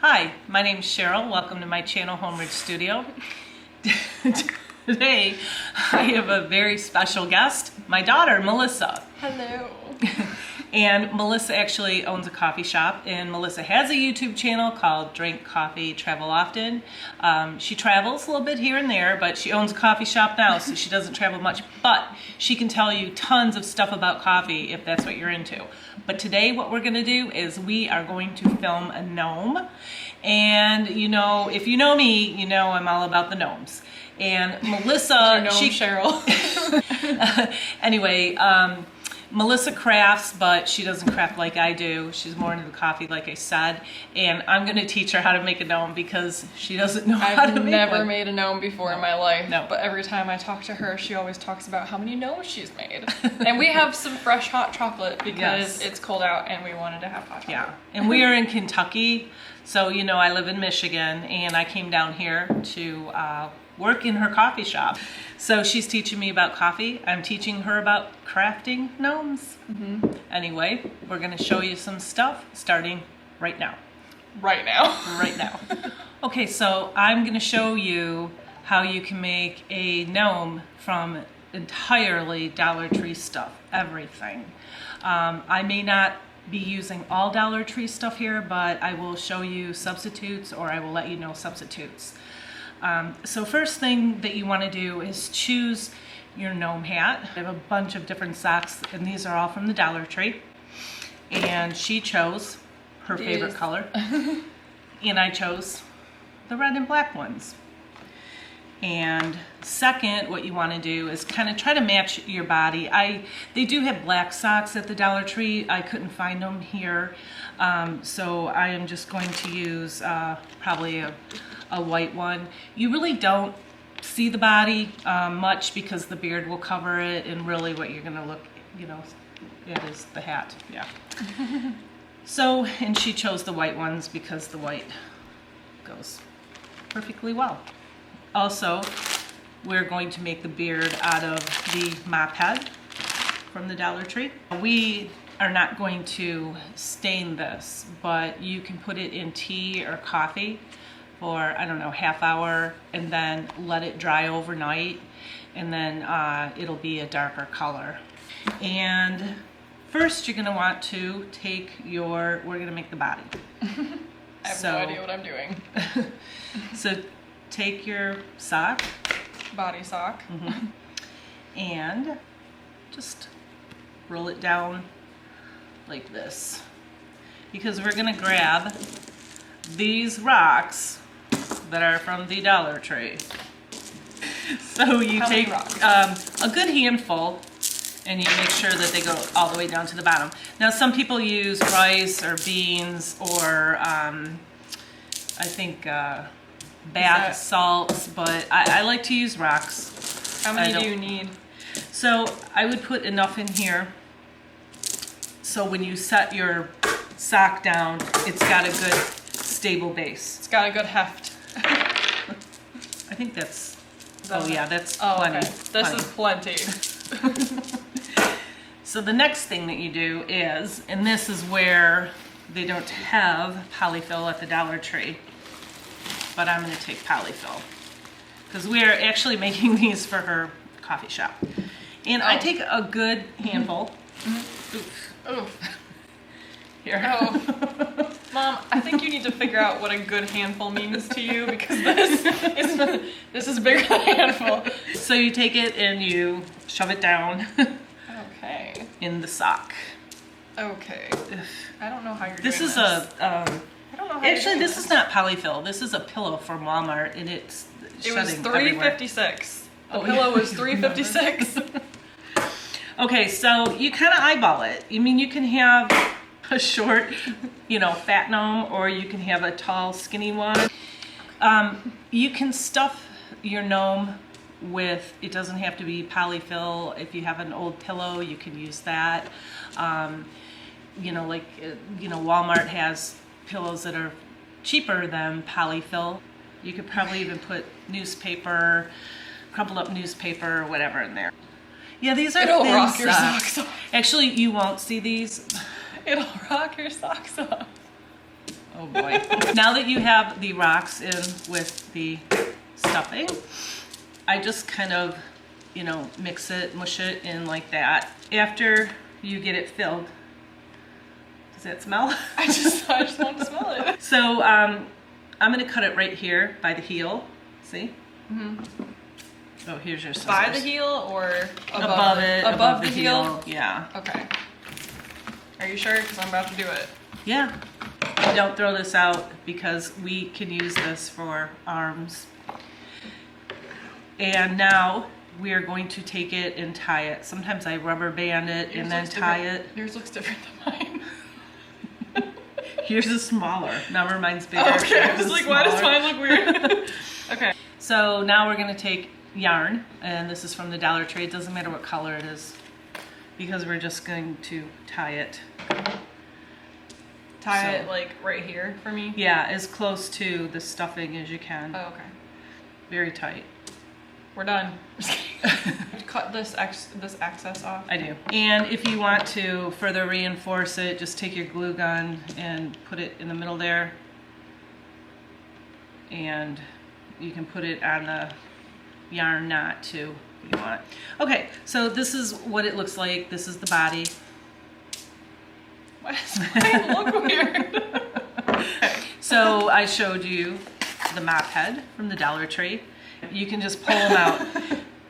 Hi, my name is Cheryl. Welcome to my channel, Home Ridge Studio. Today, I have a very special guest, my daughter, Melissa. Hello. And Melissa actually owns a coffee shop, and Melissa has a YouTube channel called Drink Coffee Travel Often. She travels a little bit here and there, but she owns a coffee shop now, so she doesn't travel much. But she can tell you tons of stuff about coffee if that's what you're into. But today what we're gonna do is we are going to film a gnome. And you know, if you know me, you know I'm all about the gnomes. And Melissa, Cheryl. Anyway, Melissa crafts, but she doesn't craft like I do. She's more into the coffee, like I said. And I'm going to teach her how to make a gnome because she doesn't know how to make one. I've never made a gnome before in my life. No. But every time I talk to her, she always talks about how many gnomes she's made. And we have some fresh hot chocolate because it's cold out and we wanted to have hot chocolate. Yeah. And we are in Kentucky. So, you know, I live in Michigan and I came down here to work in her coffee shop. So she's teaching me about coffee. I'm teaching her about crafting gnomes. Anyway, we're going to show you some stuff starting right now. Right now. Right now. Okay, so I'm going to show you how you can make a gnome from entirely Dollar Tree stuff, everything. I may not be using all Dollar Tree stuff here, but I will show you substitutes, or I will let you know substitutes. So first thing that you want to do is choose your gnome hat. I have a bunch of different socks, and these are all from the Dollar Tree. And she chose her favorite color, and I chose the red and black ones. And second, what you want to do is kind of try to match your body. They do have black socks at the Dollar Tree. I couldn't find them here, so I am just going to use probably a white one. You really don't see the body much because the beard will cover it, and really what you're going to look, you know, it is the hat. Yeah. So, and she chose the white ones because the white goes perfectly well. Also, we're going to make the beard out of the mop head from the Dollar Tree. We are not going to stain this, but you can put it in tea or coffee for, I don't know, half hour, and then let it dry overnight, and then it'll be a darker color. And first you're gonna want to take we're gonna make the body. I have no idea what I'm doing. So take your sock. Body sock. And just roll it down like this. Because we're gonna grab these rocks that are from the Dollar Tree. So you take a good handful and you make sure that they go all the way down to the bottom. Now some people use rice or beans or I think bath salts, but I like to use rocks. How many do you need? So I would put enough in here so when you set your sock down, it's got a good stable base. It's got a good heft. I think that's that's plenty. Okay. This is plenty. So the next thing that you do is, and this is where they don't have polyfill at the Dollar Tree, but I'm going to take polyfill because we are actually making these for her coffee shop. And I take a good handful. Oof. Here. Oh. Mom, I think you need to figure out what a good handful means to you because this is bigger than a handful. So you take it and you shove it down. Okay. In the sock. Okay. I don't know how you're doing this. This is I don't know how actually this is not polyfill. This is a pillow from Walmart, and it was $3.56. The pillow was $3.56. Okay, so you kind of eyeball it. I mean, you can have a short, fat gnome, or you can have a tall, skinny one. You can stuff your gnome with, it doesn't have to be polyfill. If you have an old pillow, you can use that. Walmart has pillows that are cheaper than polyfill. You could probably even put newspaper, crumpled up newspaper or whatever in there. Yeah, these are It'll thin rock your socks. socks off. Actually, you won't see these. It'll rock your socks off. Oh boy. Now that you have the rocks in with the stuffing, I just kind of, you know, mix it, mush it in like that. After you get it filled, does that smell? I just want to smell it. So I'm gonna cut it right here by the heel. See? Mm-hmm. Oh, here's your scissors. By the heel or above it? Above the heel? Yeah. Okay. Are you sure? Because I'm about to do it. Yeah. Don't throw this out because we can use this for arms. And now we are going to take it and tie it. Sometimes I rubber band it and then tie it. Yours looks different than mine. Yours is smaller. Remember, mine's bigger. Okay, I was like, why does mine look weird? Okay. So now we're going to take yarn, and this is from the Dollar Tree. It doesn't matter what color it is because we're just going to tie it. Tie it like right here for me? Yeah, as close to the stuffing as you can. Oh, okay. Very tight. We're done. Cut this excess off. I do. And if you want to further reinforce it, just take your glue gun and put it in the middle there. And you can put it on the yarn knot too, if you want. Okay, so this is what it looks like. This is the body. Why does mine look weird? So I showed you the mop head from the Dollar Tree. You can just pull them out.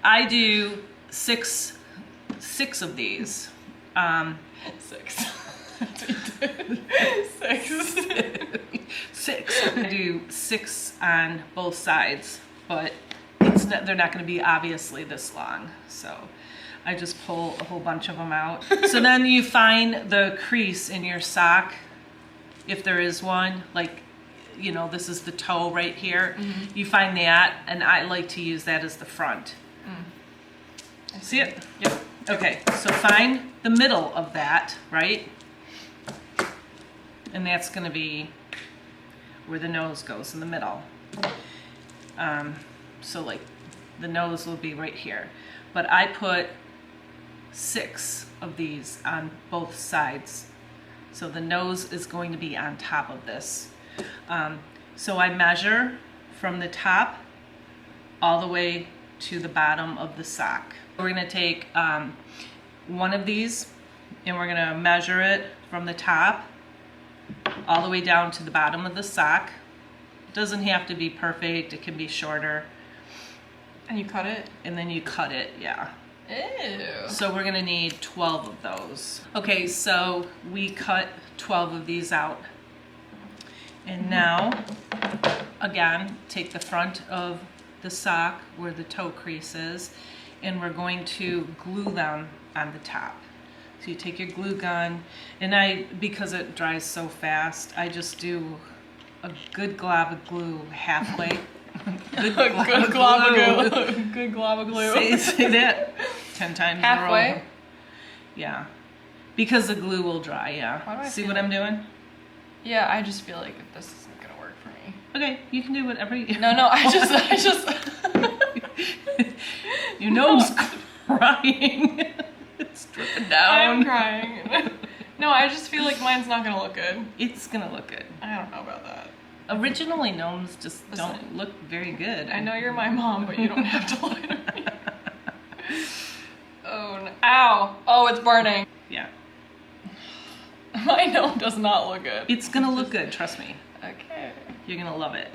I do six of these. Six. That's what you did. Six. I do 6 on both sides, but they're not going to be obviously this long. So I just pull a whole bunch of them out. So then you find the crease in your sock, if there is one, like, you know, this is the toe right here. Mm-hmm. You find that, and I like to use that as the front. I see it? Yep. Okay, so find the middle of that, right? And that's going to be where the nose goes, in the middle. So like the nose will be right here. But I put 6 of these on both sides. So the nose is going to be on top of this. So I measure from the top all the way to the bottom of the sock. We're going to take one of these and we're going to measure it from the top all the way down to the bottom of the sock. It doesn't have to be perfect, it can be shorter. And you cut it? And then you cut it, yeah. Ew. So we're gonna need 12 of those. Okay, so we cut 12 of these out. And now, again, take the front of the sock where the toe crease is, and we're going to glue them on the top. So you take your glue gun, and because it dries so fast, I just do a good glob of glue halfway. Good glob of glue. Good glob of glue. Say that 10 times halfway? in a row. Yeah. Because the glue will dry, yeah. Why do I See feel what I'm doing? Yeah, I just feel like this isn't gonna work for me. Okay, you can do whatever you... No, I just... Your nose crying. It's dripping down. I'm crying. No, I just feel like mine's not gonna look good. It's gonna look good. I don't know about that. Originally, gnomes just don't look very good. I know you're my mom, but you don't have to lie to me. Oh, no. Ow. Oh, it's burning. Yeah. My gnome does not look good. It's gonna look good, trust me. Okay. You're gonna love it.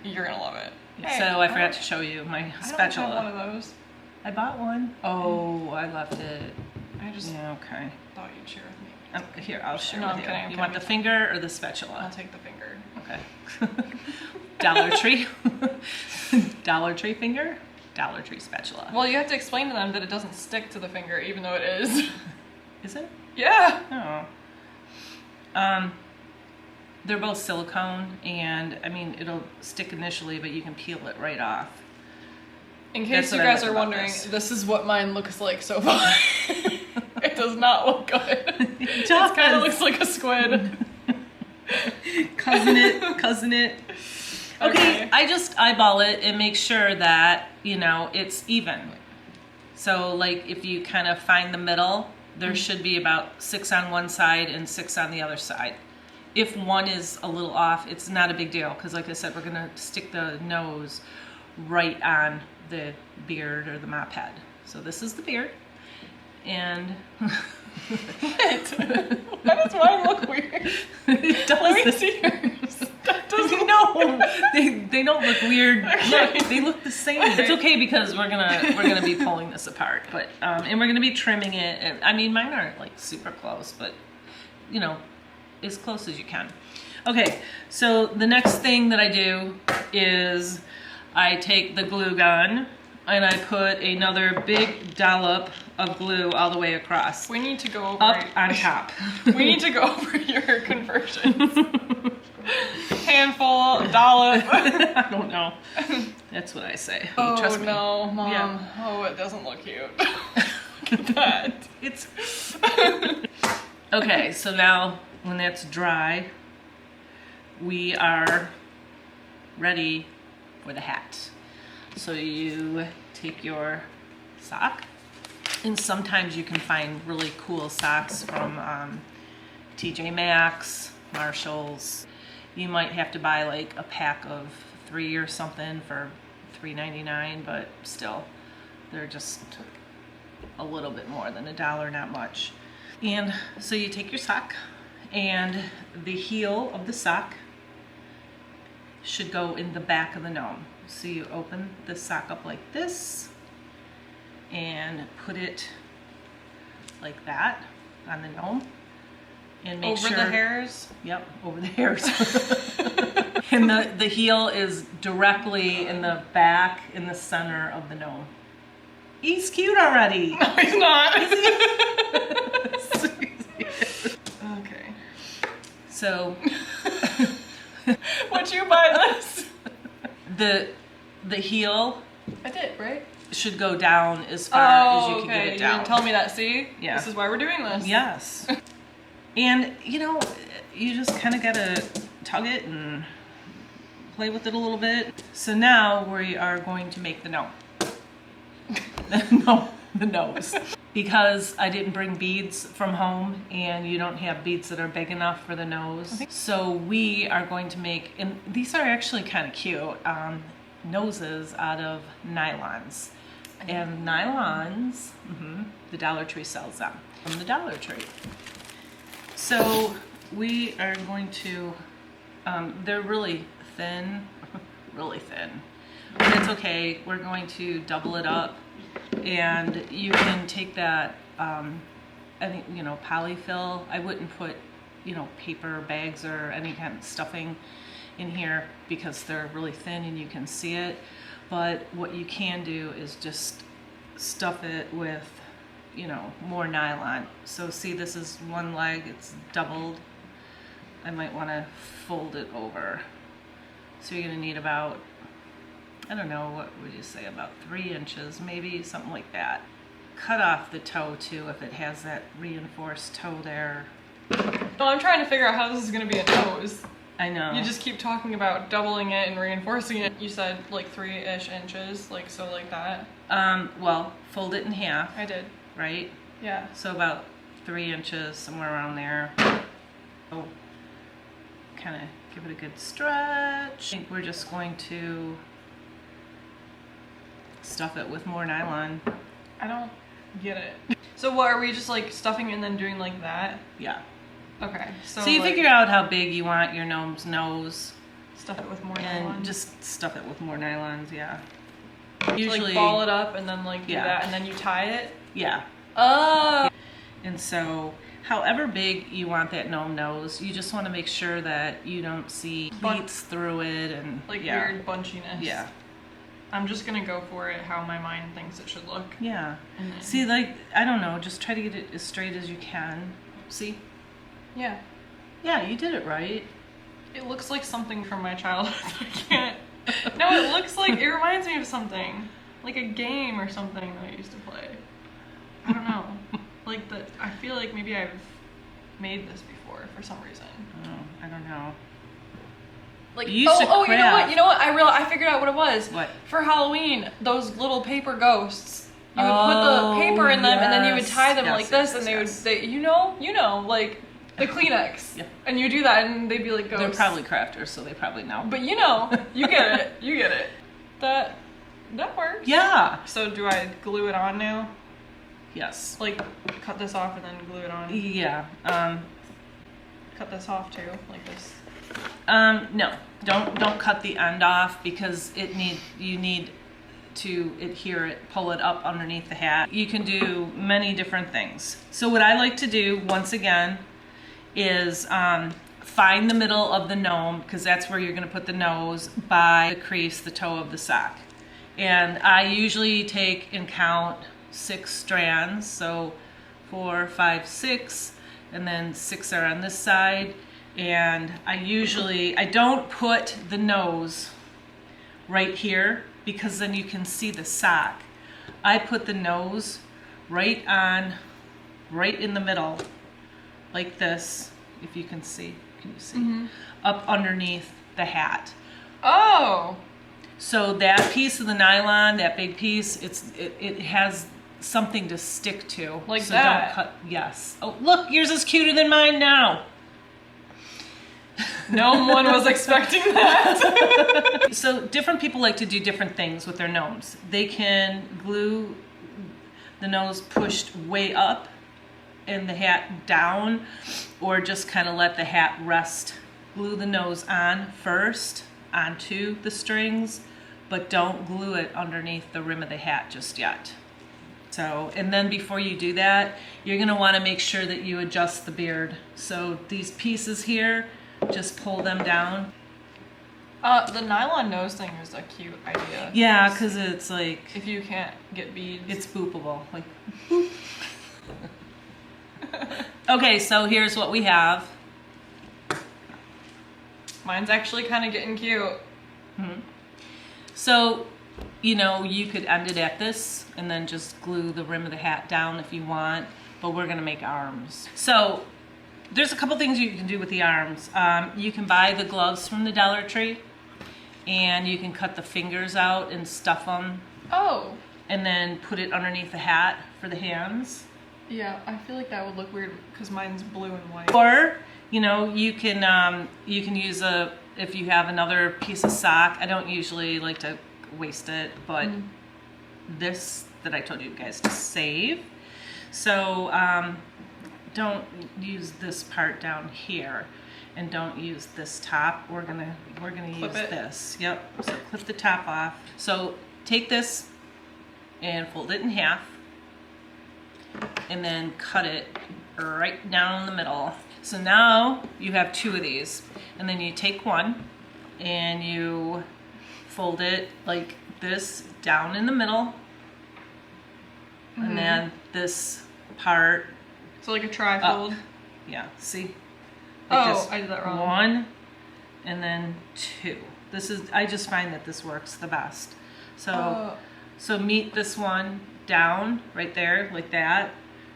You're gonna love it. Hey, so I forgot to show you my spatula. I don't have one of those. I bought one. Oh, I left it. I just okay. thought you'd share with me. Here, I'll share No, with I'm you. kidding, You want the finger or the spatula? I'll take the finger. Okay. Dollar Tree. Dollar Tree finger. Dollar Tree spatula. Well, you have to explain to them that it doesn't stick to the finger, even though it is. Is it? Yeah. Oh. They're both silicone, and I mean it'll stick initially, but you can peel it right off. In case you guys are wondering, this is what mine looks like so far. It does not look good. It kind of looks like a squid. Cousin it. Okay, I just eyeball it and make sure that, you know, it's even. So like if you kind of find the middle, there should be about 6 on one side and 6 on the other side. if one is a little off, it's not a big deal because, like I said, we're going to stick the nose right on the beard or the mop head. So this is the beard, and why does mine look weird? It does. Let me see yours. That doesn't they don't look weird. Okay. Look, they look the same. It's okay because we're gonna be pulling this apart, but and we're gonna be trimming it. And, I mean, mine aren't like super close, but you know, as close as you can. Okay, so the next thing that I do is I take the glue gun and I put another big dollop of glue all the way across. We need to go over up on top. We need to go over your conversions. Handful, dollop. I don't know. That's what I say. Oh, trust me. no, Mom. Yeah. Oh, it doesn't look cute. Look at that. It's okay. So now, when that's dry, we are ready for the hat. So you take your sock, and sometimes you can find really cool socks from TJ Maxx, Marshalls. You might have to buy like a pack of 3 or something for $3.99, but still, they're just a little bit more than $1, not much. And so you take your sock, and the heel of the sock should go in the back of the gnome. So you open the sock up like this and put it like that on the gnome. And make over sure the hairs? Yep, over the hairs. And the heel is directly in the back, in the center of the gnome. He's cute already. No, he's not. Okay. So. Would you buy this? The heel. I did, right? Should go down as far as you can get it down. You didn't tell me that, see? Yeah. This is why we're doing this. Yes. And, you know, you just kind of got to tug it and play with it a little bit. So now we are going to make the gnome. No, the nose. Because I didn't bring beads from home and you don't have beads that are big enough for the nose. So we are going to make, and these are actually kind of cute, noses out of nylons. And nylons, the Dollar Tree sells them from the Dollar Tree. So we are going to, they're really thin, really thin. But it's okay, we're going to double it up. And you can take that, I think, you know, polyfill. I wouldn't put, you know, paper bags or any kind of stuffing in here because they're really thin and you can see it. But what you can do is just stuff it with, you know, more nylon. So see, this is one leg, it's doubled. I might want to fold it over. So you're going to need about, I don't know, what would you say, about 3 inches, maybe something like that. Cut off the toe too if it has that reinforced toe there. Well, I'm trying to figure out how this is going to be a nose. I know. You just keep talking about doubling it and reinforcing it. You said like 3-ish inches, like so like that. Well, fold it in half. I did. Right? Yeah. So about 3 inches, somewhere around there. So kind of give it a good stretch. I think we're just going to stuff it with more nylon. I don't get it. So what, are we just like stuffing and then doing like that? Yeah. Okay. So you like, figure out how big you want your gnome's nose. Stuff it with more and nylon. just stuff it with more nylons, yeah. So Usually like ball it up and then like do that and then you tie it? Yeah. Oh. And so however big you want that gnome nose, you just want to make sure that you don't see pleats through it and like weird bunchiness. Yeah. I'm just gonna go for it how my mind thinks it should look. Yeah. And then... See, like, I don't know, just try to get it as straight as you can. See? Yeah. Yeah, you did it right. It looks like something from my childhood. I can't. No, it looks like, it reminds me of something. Like a game or something that I used to play. I don't know. Like I feel like maybe I've made this before for some reason. Oh, I don't know. Like, you know what? You know what? I figured out what it was. What? For Halloween, those little paper ghosts. You would put the paper in them, and then you would tie them like this, and they would. You know, like The Kleenex. Yeah. And you do that and they'd be like ghosts. They're probably crafters, so they probably know. But you know, you get it. You get it. That works. Yeah. So do I glue it on now? Yes. Like cut this off and then glue it on? Yeah. Cut this off too, like this. No. Don't cut the end off because you need to adhere it, pull it up underneath the hat. You can do many different things. So what I like to do, once again, is find the middle of the gnome, because that's where you're going to put the nose, by the crease, the toe of the sock. And I usually take and count 6 strands, so 4, 5, 6, and then 6 are on this side. And I don't put the nose right here, because then you can see the sock. I put the nose right in the middle, like this, if you can see. Can you see? Mm-hmm. Up underneath the hat. Oh! So that piece of the nylon, that big piece, it has something to stick to. Like so that? Don't cut, yes. Oh, look, yours is cuter than mine now. No one was expecting that. So different people like to do different things with their gnomes. They can glue the nose pushed way up and the hat down, or just kind of let the hat rest. Glue the nose on first onto the strings, but don't glue it underneath the rim of the hat just yet. So, and then before you do that, you're going to want to make sure that you adjust the beard. So these pieces here, just pull them down. The nylon nose thing is a cute idea. Yeah, because it's like... If you can't get beads. It's boopable. Like, boop. Okay, so here's what we have. Mine's actually kind of getting cute. Mm-hmm. So, you could end it at this and then just glue the rim of the hat down if you want, but we're going to make arms. So, there's a couple things you can do with the arms. You can buy the gloves from the Dollar Tree, and you can cut the fingers out and stuff them. Oh. And then put it underneath the hat for the hands. Yeah, I feel like that would look weird because mine's blue and white. Or, you can use if you have another piece of sock. I don't usually like to waste it, but this that I told you guys to save. So don't use this part down here, and don't use this top. We're gonna use this. Yep. So clip the top off. So take this and fold it in half, and then cut it right down the middle. So now you have 2 of these, and then you take one and you fold it like this down in the middle, and then this part. So like a trifold. Yeah, see? Oh, I did that wrong. 1 and then 2. I just find that this works the best. So meet this one down right there like that,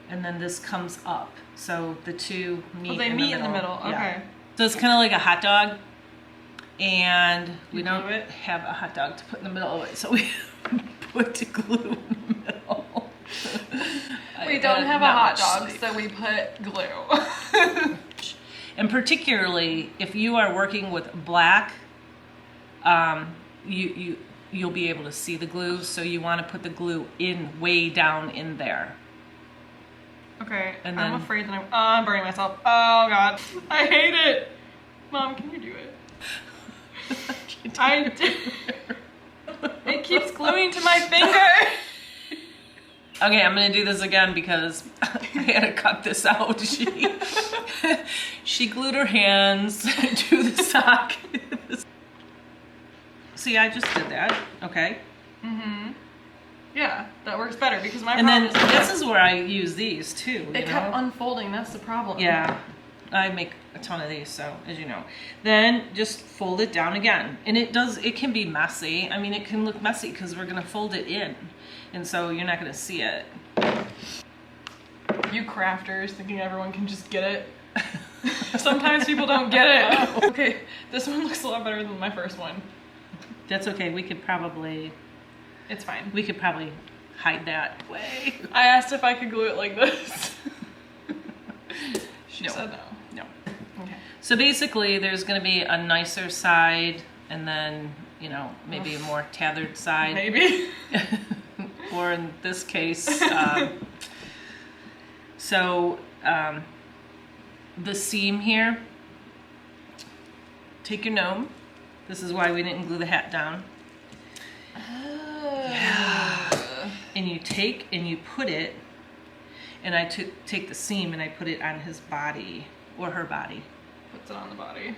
and then this comes up. So the 2 meet in the middle. Okay. Yeah. So it's kind of like a hot dog, and we don't glue it? have a hot dog to put in the middle of it, so we put glue in the middle. We don't have a hot dog, so we put glue. And particularly if you are working with black, you'll be able to see the glue, so you want to put the glue way down in there. Okay, And I'm then- afraid that I'm burning myself. Oh god, I hate it. Mom, can you do it? It keeps gluing to my finger. Okay, I'm gonna do this again because I had to cut this out. She glued her hands to the sock. See, I just did that. Okay. Mm-hmm. Yeah, that works better because my And then problem this is where I use these too. it kept unfolding. That's the problem. Yeah, I make a ton of these, so as you know. Then just fold it down again, and it can be messy. I mean, it can look messy because we're gonna fold it in, and so you're not gonna see it. You crafters thinking everyone can just get it. Sometimes people don't get it. Okay, this one looks a lot better than my first one. That's okay. We could probably hide that away. I asked if I could glue it like this. She No. said no. So basically there's going to be a nicer side and then, you know, maybe a more tethered side. Maybe. Or in this case, the seam here, take your gnome. This is why we didn't glue the hat down. Oh. Yeah. And you take and you put it, and I take the seam and I put it on his body or her body. Puts it on the body.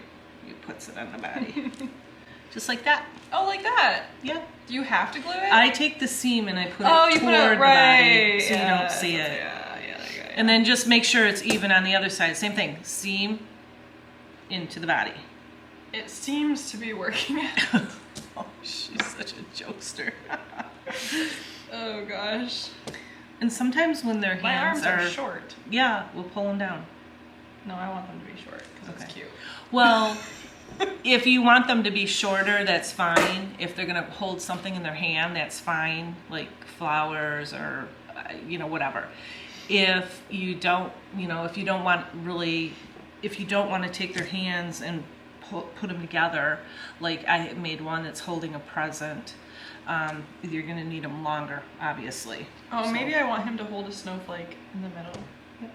You puts it on the body. Just like that. Oh, like that? Yeah. Do you have to glue it? I take the seam and I put it you toward put it the right. body so you don't see it. Yeah. And then just make sure it's even on the other side. Same thing. Seam into the body. It seems to be working out. Oh, she's such a jokester. Oh gosh. And sometimes when their My hands arms are short. Yeah, we'll pull them down. No, I want them to be short because it's cute. Well, if you want them to be shorter, that's fine. If they're going to hold something in their hand, that's fine, like flowers or, you know, whatever. If you don't, you know, if you don't want to take their hands and put them together, like I made one that's holding a present, you're going to need them longer, obviously. Oh, so. Maybe I want him to hold a snowflake in the middle.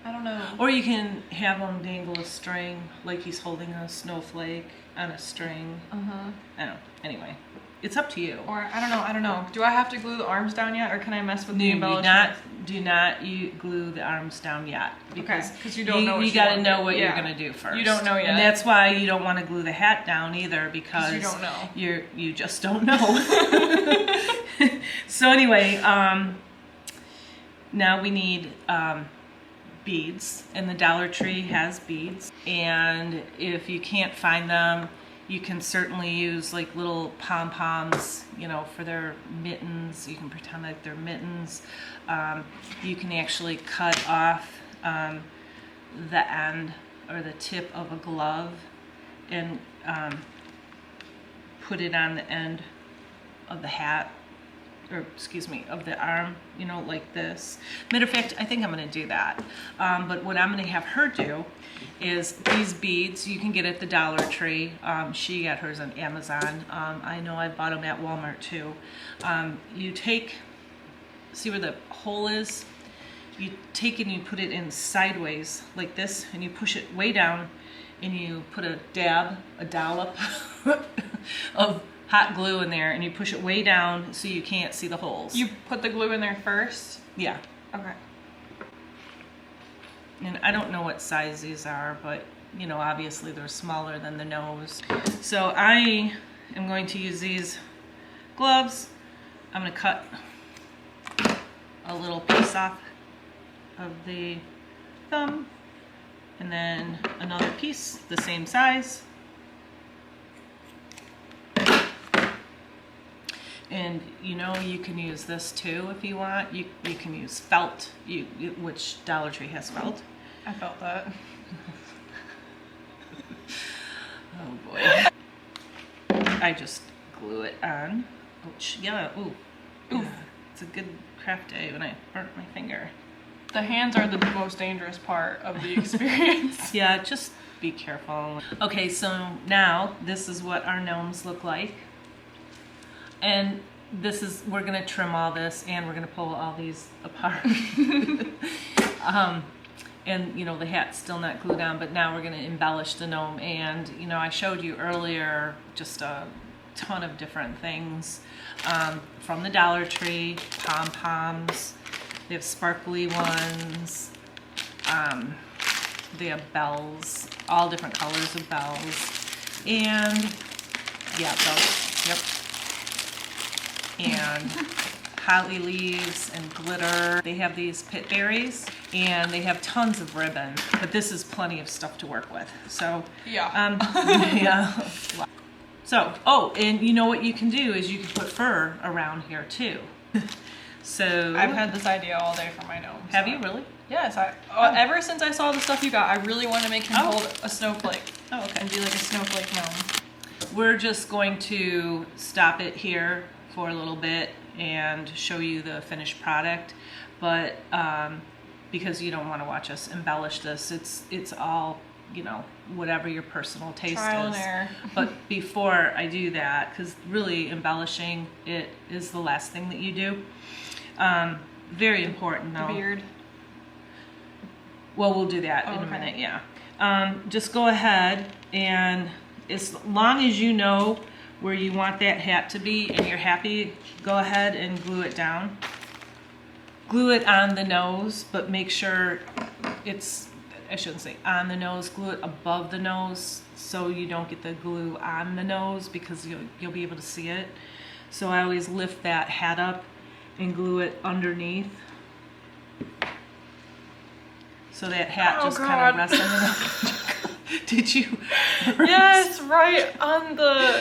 I don't know. Or you can have him dangle a string, like he's holding a snowflake on a string. Uh-huh. I don't know. Anyway, it's up to you. Or, I don't know. Do I have to glue the arms down yet, or can I mess with the embellishment? Do not glue the arms down yet. Because you don't know what you got to know what you're going to do first. You don't know yet. And that's why you don't want to glue the hat down either, because you don't know. You just don't know. So anyway, now we need beads, and the Dollar Tree has beads, and if you can't find them, you can certainly use like little pom-poms, you know, for their mittens. You can pretend like they're mittens. You can actually cut off the end or the tip of a glove and put it on the end of the hat, or excuse me, of the arm, you know, like this. Matter of fact, I think I'm going to do that. But what I'm going to have her do is these beads you can get at the Dollar Tree. She got hers on Amazon. I know I bought them at Walmart too. You take, see where the hole is? You take and you put it in sideways like this, and you push it way down, and you put a dollop of hot glue in there, and you push it way down so you can't see the holes. You put the glue in there first? Yeah. Okay. And I don't know what size these are, but you know, obviously they're smaller than the nose. So I am going to use these gloves. I'm going to cut a little piece off of the thumb, and then another piece the same size. And you know, you can use this too if you want. You can use felt, which Dollar Tree has felt. I felt that. Oh boy. I just glue it on. Ouch. Yeah, ooh. Yeah. It's a good craft day when I burnt my finger. The hands are the most dangerous part of the experience. Yeah, just be careful. Okay, so now this is what our gnomes look like. And we're gonna trim all this, and we're gonna pull all these apart. And you know, the hat's still not glued on, but now we're gonna embellish the gnome. And you know, I showed you earlier just a ton of different things from the Dollar Tree, pom-poms, they have sparkly ones, they have bells, all different colors of bells, and yeah, bells, yep. And holly leaves and glitter. They have these pit berries, and they have tons of ribbon, but this is plenty of stuff to work with. So yeah. Yeah. So, oh, and you know what you can do is you can put fur around here too. So I've had this idea all day for my gnome. Have you really? Yes. Ever since I saw the stuff you got, I really want to make him hold a snowflake. Oh, okay. And be like a snowflake gnome. We're just going to stop it here for a little bit and show you the finished product, but because you don't want to watch us embellish this, it's all you know, whatever your personal taste Trial is. and error. But before I do that, because really embellishing it is the last thing that you do. Very important though. The beard. Well, we'll do that in a minute, yeah. Just go ahead, and as long as you know where you want that hat to be and you're happy, go ahead and glue it down. Glue it on the nose, but make sure it's, I shouldn't say on the nose, glue it above the nose so you don't get the glue on the nose, because you'll be able to see it. So I always lift that hat up and glue it underneath. So that hat just kind of rests on the nose. Did you? Yes, right on the...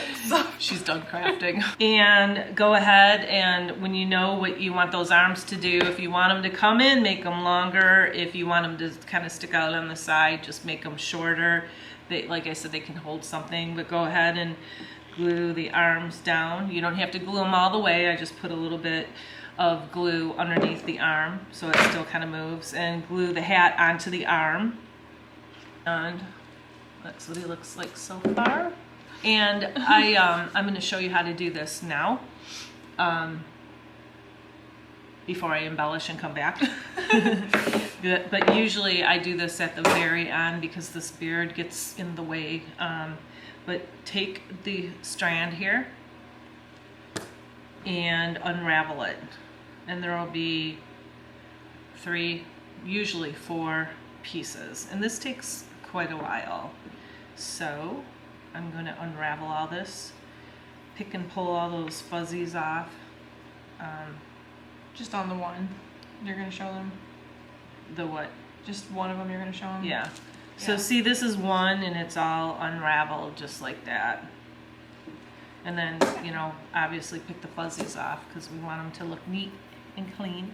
She's done crafting. And go ahead, and when you know what you want those arms to do, if you want them to come in, make them longer. If you want them to kind of stick out on the side, just make them shorter. They, like I said, they can hold something, but go ahead and glue the arms down. You don't have to glue them all the way. I just put a little bit of glue underneath the arm so it still kind of moves, and glue the hat onto the arm. And that's what he looks like so far. And I'm going to show you how to do this now, before I embellish and come back. But usually I do this at the very end because this beard gets in the way. But take the strand here and unravel it. And there will be 3, usually 4 pieces. And this takes quite a while. So I'm going to unravel all this, pick and pull all those fuzzies off. Just on the one. You're going to show them? The what? Just one of them you're going to show them? Yeah. So see, this is one, and it's all unraveled just like that. And then, you know, obviously pick the fuzzies off because we want them to look neat and clean.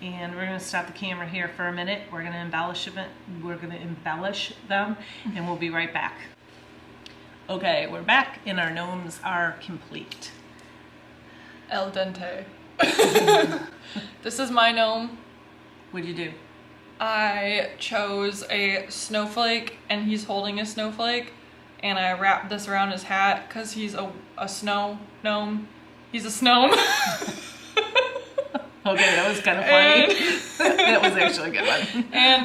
And we're going to stop the camera here for a minute. We're going to embellish them, and we'll be right back. Okay, we're back, and our gnomes are complete. El dente. This is my gnome. What'd you do? I chose a snowflake, and he's holding a snowflake, and I wrapped this around his hat because he's a snow gnome. He's a snow. Okay, that was kind of funny. That was actually a good one. And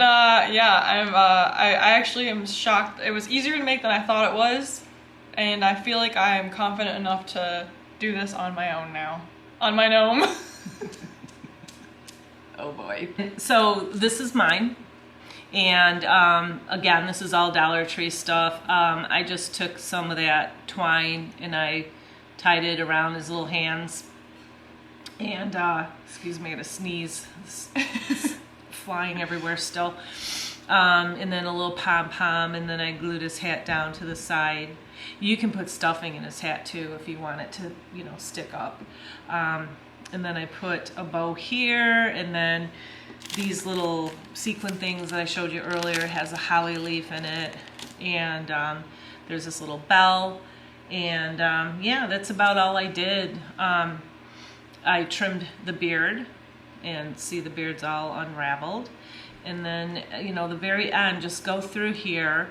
yeah, I actually am shocked. It was easier to make than I thought it was, and I feel like I am confident enough to do this on my own now. On my gnome. Oh boy. So this is mine. And again, this is all Dollar Tree stuff. I just took some of that twine and I tied it around his little hands. And, excuse me, I had to sneeze. It's flying everywhere still. And then a little pom-pom, and then I glued his hat down to the side. You can put stuffing in his hat too if you want it to, you know, stick up. And then I put a bow here, and then these little sequin things that I showed you earlier has a holly leaf in it. And there's this little bell. And yeah, that's about all I did. I trimmed the beard, and see the beard's all unraveled. And then, you know, the very end, just go through here,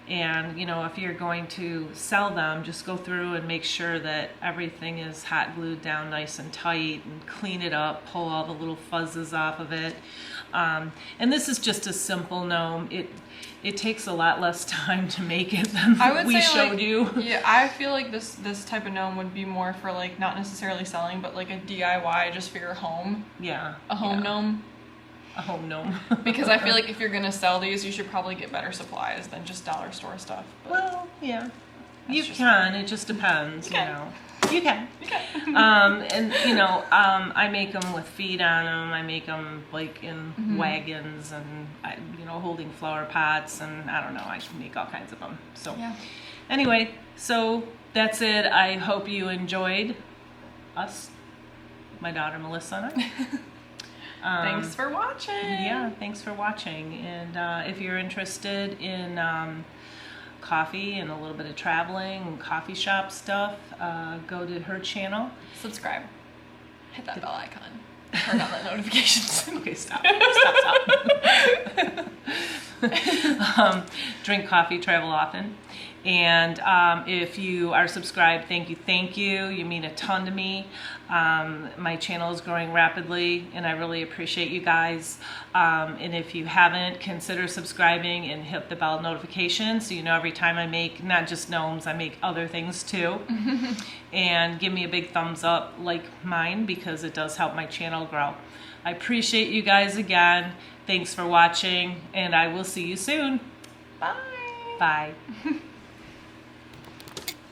and, you know, if you're going to sell them, just go through and make sure that everything is hot glued down nice and tight, and clean it up, pull all the little fuzzes off of it. And this is just a simple gnome. It takes a lot less time to make it than we showed you. Yeah, I feel like this type of gnome would be more for, like, not necessarily selling, but like a DIY just for your home. Yeah. A home gnome. A home gnome. Because I feel like if you're gonna sell these, you should probably get better supplies than just dollar store stuff. But well, yeah. You can. It just depends, you know. You can. you can. And, you know, I make them with feet on them. I make them, like, in wagons and, you know, holding flower pots. And I don't know. I can make all kinds of them. So, Yeah. Anyway, so that's it. I hope you enjoyed us, my daughter Melissa and I. Thanks for watching. Yeah, thanks for watching. And if you're interested in coffee and a little bit of traveling and coffee shop stuff, go to her channel. Subscribe. Hit that bell icon. Turn on the notifications. Okay, stop. Stop. Drink coffee, travel often. And if you are subscribed, thank you, thank you. You mean a ton to me. My channel is growing rapidly, and I really appreciate you guys. And if you haven't, consider subscribing and hit the bell notification so you know every time I make, not just gnomes, I make other things too. And give me a big thumbs up like mine, because it does help my channel grow. I appreciate you guys again. Thanks for watching, and I will see you soon. Bye. Bye.